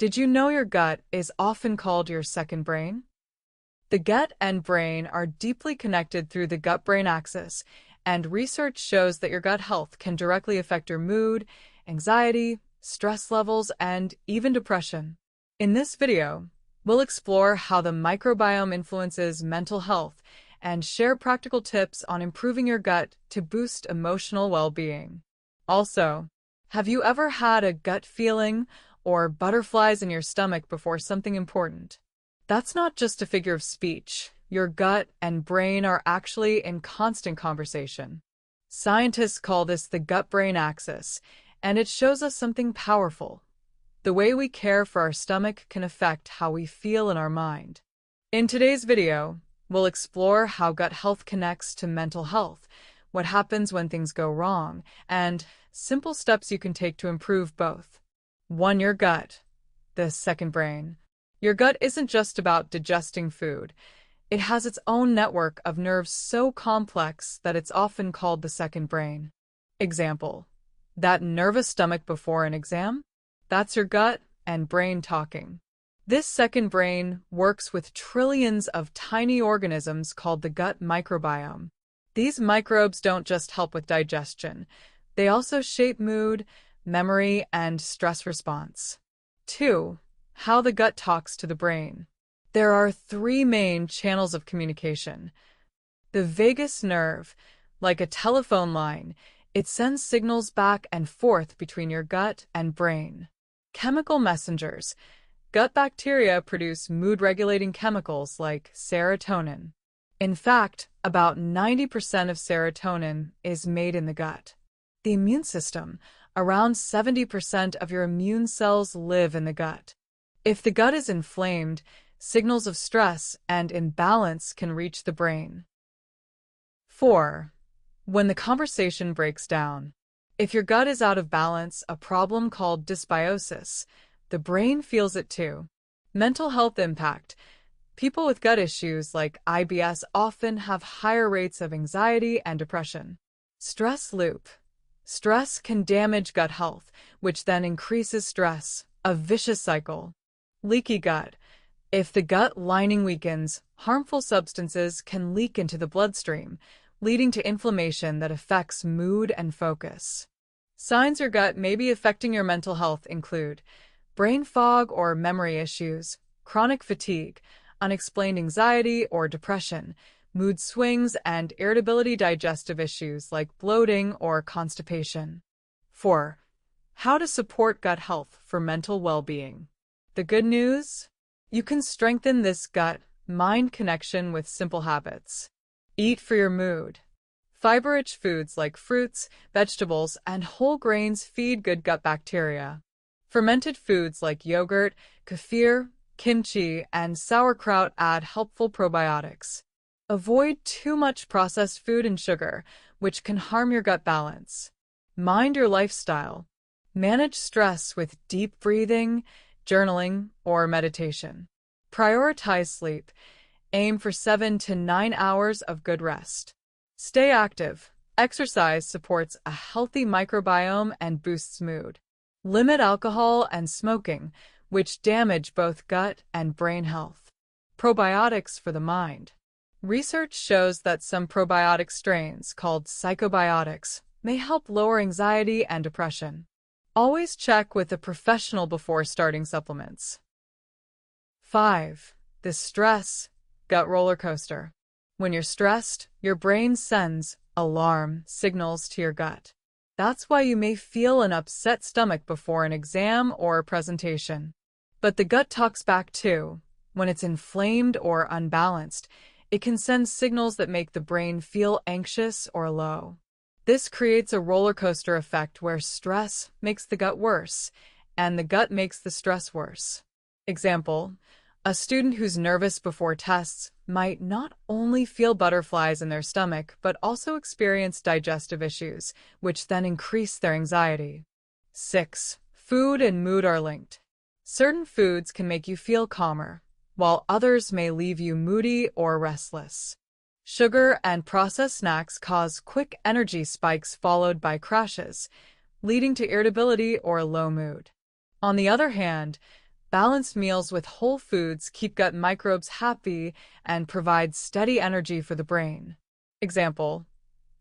Did you know your gut is often called your second brain? The gut and brain are deeply connected through the gut-brain axis, and research shows that your gut health can directly affect your mood, anxiety, stress levels, and even depression. In this video, we'll explore how the microbiome influences mental health and share practical tips on improving your gut to boost emotional well-being. Also, have you ever had a gut feeling or butterflies in your stomach before something important? That's not just a figure of speech. Your gut and brain are actually in constant conversation. Scientists call this the gut-brain axis, and it shows us something powerful. The way we care for our stomach can affect how we feel in our mind. In today's video, we'll explore how gut health connects to mental health, what happens when things go wrong, and simple steps you can take to improve both. 1. Your gut, the second brain. Your gut isn't just about digesting food. It has its own network of nerves so complex that it's often called the second brain. Example: that nervous stomach before an exam? That's your gut and brain talking. This second brain works with trillions of tiny organisms called the gut microbiome. These microbes don't just help with digestion. They also shape mood, memory, and stress response. 2. How the gut talks to the brain. There are 3 main channels of communication. The vagus nerve, like a telephone line, it sends signals back and forth between your gut and brain. Chemical messengers. Gut bacteria produce mood-regulating chemicals like serotonin. In fact, about 90% of serotonin is made in the gut. The immune system. Around 70% of your immune cells live in the gut. If the gut is inflamed, signals of stress and imbalance can reach the brain. 4. When the conversation breaks down. If your gut is out of balance, a problem called dysbiosis, the brain feels it too. Mental health impact. People with gut issues like IBS often have higher rates of anxiety and depression. Stress loop. Stress can damage gut health, which then increases stress, a vicious cycle. Leaky gut. If the gut lining weakens, harmful substances can leak into the bloodstream, leading to inflammation that affects mood and focus. Signs your gut may be affecting your mental health include brain fog or memory issues, chronic fatigue, unexplained anxiety or depression, mood swings, and irritability, digestive issues like bloating or constipation. 4. How to support gut health for mental well-being. The good news? You can strengthen this gut-mind connection with simple habits. Eat for your mood. Fiber-rich foods like fruits, vegetables, and whole grains feed good gut bacteria. Fermented foods like yogurt, kefir, kimchi, and sauerkraut add helpful probiotics. Avoid too much processed food and sugar, which can harm your gut balance. Mind your lifestyle. Manage stress with deep breathing, journaling, or meditation. Prioritize sleep. Aim for 7 to 9 hours of good rest. Stay active. Exercise supports a healthy microbiome and boosts mood. Limit alcohol and smoking, which damage both gut and brain health. Probiotics for the mind. Research shows that some probiotic strains, called psychobiotics, may help lower anxiety and depression. Always check with a professional before starting supplements. 5. The stress gut roller coaster. When you're stressed, your brain sends alarm signals to your gut. That's why you may feel an upset stomach before an exam or a presentation. But the gut talks back too. When it's inflamed or unbalanced, it can send signals that make the brain feel anxious or low. This creates a roller coaster effect where stress makes the gut worse, and the gut makes the stress worse. Example: a student who's nervous before tests might not only feel butterflies in their stomach, but also experience digestive issues, which then increase their anxiety. 6. Food and mood are linked. Certain foods can make you feel calmer, while others may leave you moody or restless. Sugar and processed snacks cause quick energy spikes followed by crashes, leading to irritability or low mood. On the other hand, Balanced meals with whole foods keep gut microbes happy and provide steady energy for the brain. Example: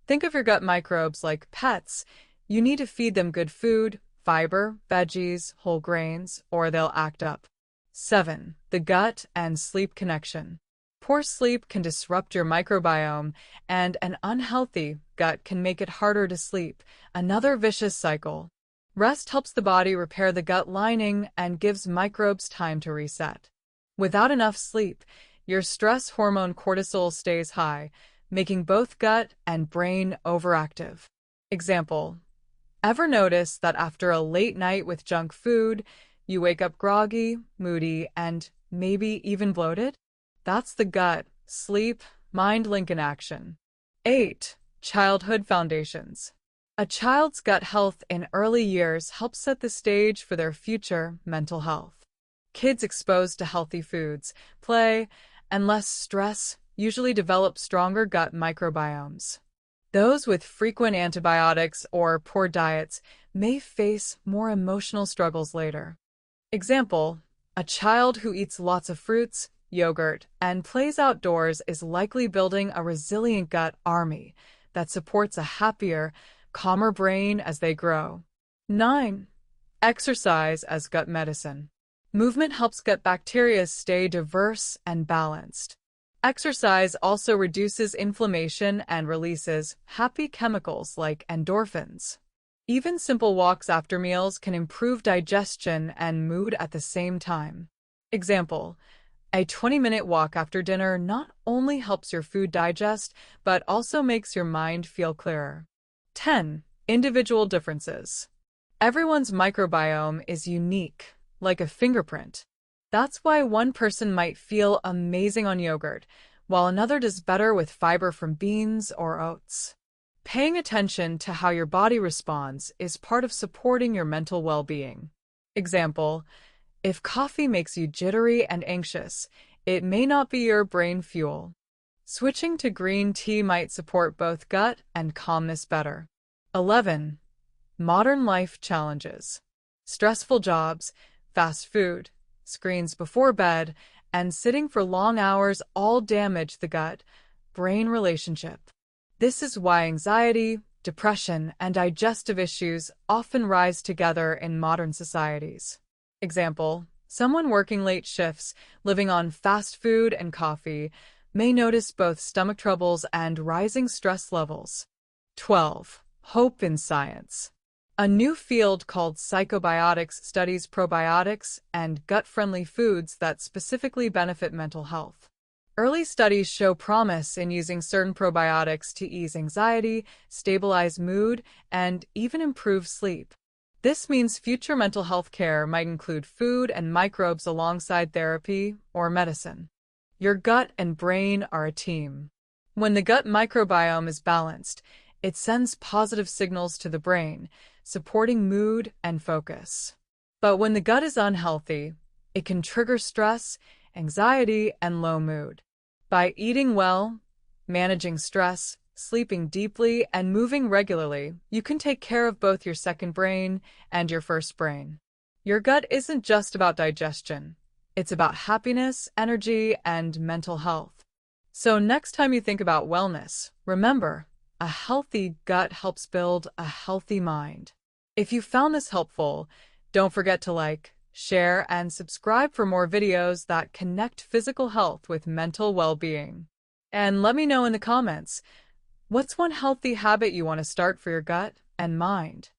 think of your gut microbes like pets. You need to feed them good food, fiber, veggies, whole grains, or they'll act up. 7. The gut and sleep connection. Poor sleep can disrupt your microbiome, and an unhealthy gut can make it harder to sleep, another vicious cycle. Rest helps the body repair the gut lining and gives microbes time to reset. Without enough sleep, your stress hormone cortisol stays high, making both gut and brain overactive. Example: ever notice that after a late night with junk food, you wake up groggy, moody, and maybe even bloated? That's the gut, sleep, mind link in action. 8. Childhood foundations. A child's gut health in early years helps set the stage for their future mental health. Kids exposed to healthy foods, play, and less stress usually develop stronger gut microbiomes. Those with frequent antibiotics or poor diets may face more emotional struggles later. Example: a child who eats lots of fruits, yogurt, and plays outdoors is likely building a resilient gut army that supports a happier, calmer brain as they grow. 9. Exercise as gut medicine. Movement helps gut bacteria stay diverse and balanced. Exercise also reduces inflammation and releases happy chemicals like endorphins. Even simple walks after meals can improve digestion and mood at the same time. Example: a 20-minute walk after dinner not only helps your food digest, but also makes your mind feel clearer. 10. Individual differences. Everyone's microbiome is unique, like a fingerprint. That's why one person might feel amazing on yogurt, while another does better with fiber from beans or oats. Paying attention to how your body responds is part of supporting your mental well-being. Example: if coffee makes you jittery and anxious, it may not be your brain fuel. Switching to green tea might support both gut and calmness better. 11. Modern life challenges. Stressful jobs, fast food, screens before bed, and sitting for long hours all damage the gut-brain relationship. This is why anxiety, depression, and digestive issues often rise together in modern societies. Example: someone working late shifts, living on fast food and coffee, may notice both stomach troubles and rising stress levels. 12. Hope in science. A new field called psychobiotics studies probiotics and gut-friendly foods that specifically benefit mental health. Early studies show promise in using certain probiotics to ease anxiety, stabilize mood, and even improve sleep. This means future mental health care might include food and microbes alongside therapy or medicine. Your gut and brain are a team. When the gut microbiome is balanced, it sends positive signals to the brain, supporting mood and focus. But when the gut is unhealthy, it can trigger stress, anxiety, and low mood. By eating well, managing stress, sleeping deeply, and moving regularly, you can take care of both your second brain and your first brain. Your gut isn't just about digestion. It's about happiness, energy, and mental health. So next time you think about wellness, remember, a healthy gut helps build a healthy mind. If you found this helpful, don't forget to like, share, and subscribe for more videos that connect physical health with mental well-being. And let me know in the comments, what's one healthy habit you want to start for your gut and mind?